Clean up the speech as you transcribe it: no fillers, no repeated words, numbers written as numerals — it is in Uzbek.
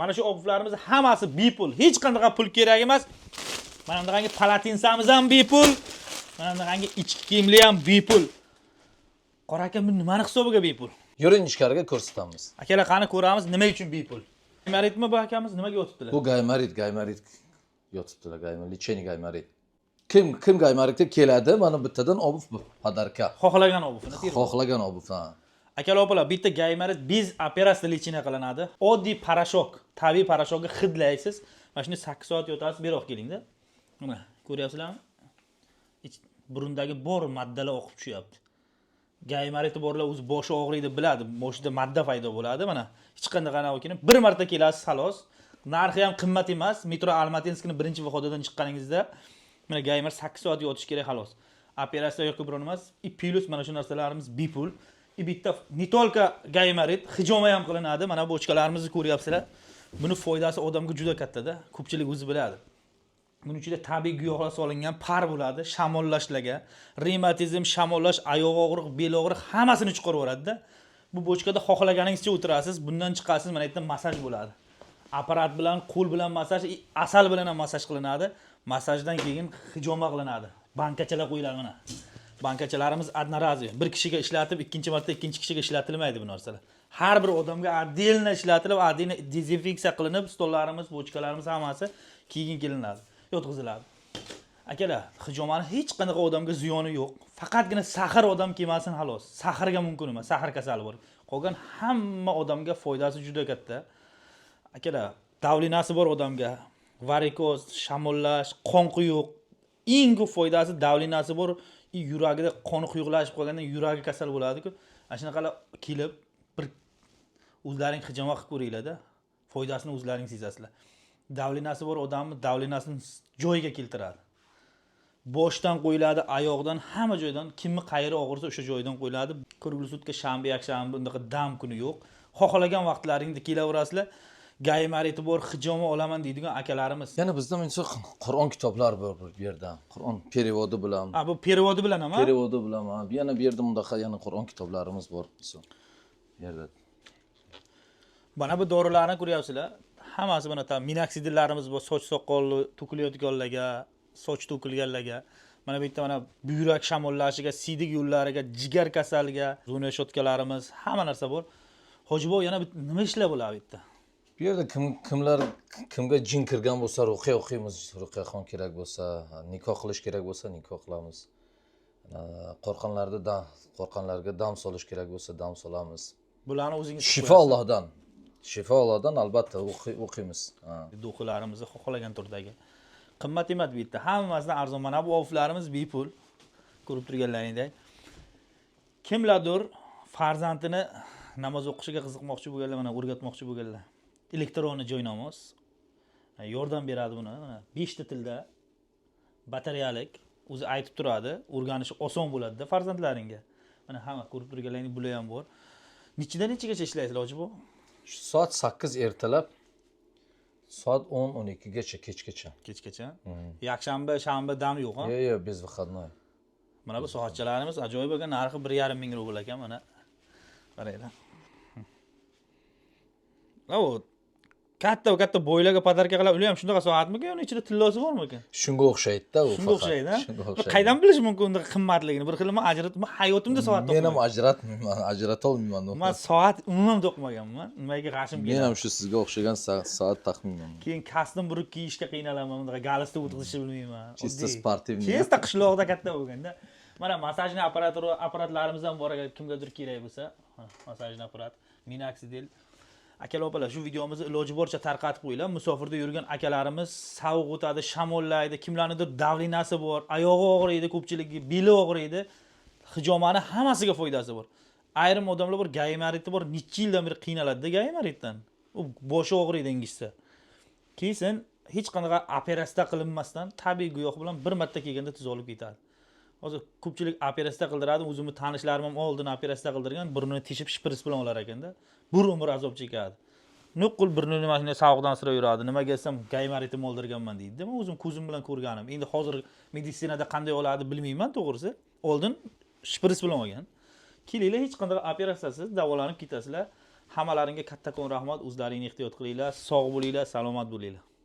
Mana shu obuvlarimiz hammasi bepul. Hech qanday pul kerak emas. Mana bunaqangi palatinsamiz ham bepul. Mana bunaqangi ichki kiyimli ham bepul. Qora aka, bu nimani hisobiga bepul? Yuring ichkariga ko'rsatamiz. Akalar qani ko'ramiz, nima uchun bepul? Gaymaritmi bu akamiz, nimaga o'tibdilar? Bu gaymarit yotibdilar, lecheniy gaymarit. Kim gaymaritga keladi, mana bittadan obuv podarka. Xohlagan obuvni terib. Xohlagan obuv, ha. Akalar opalar, bitta gaymarit biz operatsiya lecheniya qilinadi. Oddiy parashok, tabiiy parashokga hidlaysiz. Mana shuni 8 soat yotasiz, beroq kelingda. Mana, ko'ryapsizlarmi? Burundagi bor moddalar oqib tushyapti. Gaymariti borlar o'zi boshi og'riydi biladi. Boshida modda paydo bo'ladi. Mana hech qanday qanaqa ekan. Bir marta kelasiz xolos. Narxi ham qimmat emas. Metro Almatinskning birinchi vahodadan chiqqaningizda mana gaymar 8 soat yotish kerak xolos. Operatsiya yo'q ko'proq emas. Plus mana shu narsalarimiz bepul. Bitta не только gaymarit, hijoma ham qilinadi. Mana bu ochkalarimizni ko'ryapsizlar. Buni foydasi odamga juda katta-da. Ko'pchilik o'zi biladi. Buning ichida tabiiy giyohlar solingan par bo'ladi, shamollashlarga, revmatizm, shamollash, oyoq og'riq, bel og'riq hammasini chiqarib yuboradi-da. Bu bochkada xohlaganingizcha o'tirasiz, bundan chiqasiz, mana yerda masaj bo'ladi. Apparat bilan, qo'l bilan masaj, asal bilan ham masaj qilinadi. Masajdan keyin hijoma qilinadi. Bankachalar qo'yiladi mana. Bankachalarimiz одноразовый. Bir kishiga ishlatib, ikkinchi marta ikkinchi kishiga ishlatilmaydi bu narsalar. Har bir odamga отдельно ishlatilib, отдельно dezinfeksiya qilinib, stollarimiz, bochkalarimiz hammasi keyin kelinadi. Yotqiziladi. Akalar, hijomani hech qanaqa odamga ziyoni yo'q. Faqatgina sahar odam kelmasin xolos. Saharga mumkin emas, sahar kasali bor. Qolgan hamma odamga foydasi juda katta. Akalar, davlinasi bor odamga, varikoz, shamollash, qon quyuq, eng ko'p foydasi davlinasi bor, yuragida qoni quyuqlashib qolgandan yuragi kasal bo'ladi-ku. Ana shunaqalar kelib bir o'zlaring hijoma qilib ko'ringlar-da. Foydasini o'zlaring sezasizlar. Davlinasi bor odamni davlinasini joyiga keltiradi. Boshdan qo'yiladi, oyoqdan, hamma joydan, kimni qayeri og'irsa o'sha joydan qo'yiladi. Ko'rgul sutga shanba, yakshanba bundaqa dam kuni yo'q. Xohlagan vaqtlaringda kelaverasizlar. Gaymariti bor, hijoma olaman deydigan akalarimiz. Yana bizda menimcha Qur'on kitoblari bor bu yerda. Qur'on perevodi bilan. Bu perevodi bilan ham? Perevodi bilan. Yana bu yerda bundaqa yana Qur'on kitoblarimiz bor. Bu yerda. Mana bu dorilarni ko'ryapsizlar. Hammasi mana minoksidillarimiz bor, soch soqolli to'kilayotganlarga, soch to'kilganlarga, mana bu yerda mana buyrak shamollashiga, siydik yo'llariga, jigar kasaliga, zona shotkalarimiz, hamma narsa bor. Hojibo yana nima ishlar bo'ladi bu yerda? Bu yerda kimga jin kirgan bo'lsa, ruqiya o'qiymiz, ruqiyaxon kerak bo'lsa, nikoh qilish kerak bo'lsa, nikoh qilamiz. Qo'rqanlarga dam solish kerak bo'lsa, dam solamiz. Bularni o'zingiz Shifo Allohdan albatta o'qiymiz. Do'qilarimizni xohlagan turdagi. Qimmat emas bu yerda. Hammasidan arzon. Mana bu ovuflarimiz bepul. Ko'rib turganlaringdek. Kimlardir farzandini namoz o'qishiga qiziqmoqchi bo'lganlar, mana o'rgatmoqchi bo'lganlar. Elektron joynamoz yordam beradi buni. Mana 5 ta tilda batareyalik o'zi aytib turadi. O'rganish oson bo'ladi-da farzandlaringga. Mana hamma ko'rib turganlaringiz bular ham bor. Nechidan nechigacha ishlaysizlar hoji bu? Soat 8 ertalab, soat 10-12 gacha kechgacha. Kechgacha? Yakshanba, shanba dam yo'q, ha? Yo'q, bez выходной. Mana bu soatchalarimiz ajoyib ekan, narxi 1,5 ming rubl ekan, mana. Qaranglar. Katta bo'ylarga podarka qilib, ular ham shunaqa soatmikan, uni ichida tillosi bormi ekan? Shunga o'xshaydi-da u. Shunga o'xshaydi-da. Qaydan bilish mumkin unda qimmatligini? Bir xilma ajratib, hayotimda soat topmadim. Men ham ajrata olmayman. Men soat umuman to'qmaganman. Nimaga g'ashim keldi? Men ham shu sizga o'xshagan soat taqmayman. Keyin kostyum burib kiyishga qiynalaman, bunday galstuk o'tkazishni bilmayman. Чисто спортивный. Chista qishloqda katta bo'lganda. Mana masajni apparatlarimiz ham bor, agar kimgadir kerak bo'lsa, masajni apparat, minoksidil. Akalar opalar, shu videomizni iloji boricha tarqatib qo'yinglar. Musofirda yurgan akalarimiz sovuq o'tadi, shamollaydi, kimlarnidir davlinasi bor, oyog'i og'riydi, ko'pchiligi beli og'riydi. Hijomani hammasiga foydasi bor. Ayrim odamlar bor, gaymariti bor, necha yildan beri qiynaladi-da gaymaritdan. U boshi og'riydi engishsa. Keyin hech qanaqa operatsiya qilinmasdan tabiiy giyoh bilan bir marta kelganda tuzalib ketadi. Hozir ko'pchilik operatsiya qildiradi, o'zimni tanishlarim ham oldin operatsiya qildirgan, burnini teshib shpris bilan olar ekanda, bir umr azob chekadi. Nuqul burnini mashina sovuqdan sira yuradi. Nimaga desam, gaymaritim oldirganman deydi. Men o'zim ko'zim bilan ko'rganim. Endi hozir meditsinada qanday oladi bilmayman, to'g'risi. Oldin shpris bilan olgan. Kelinglar, hech qanday operatsiyasiz davolanib ketasizlar. Hammalaringga kattakon rahmat. O'zlaringni ehtiyot qilinglar, sog' bo'linglar, salomat bo'linglar.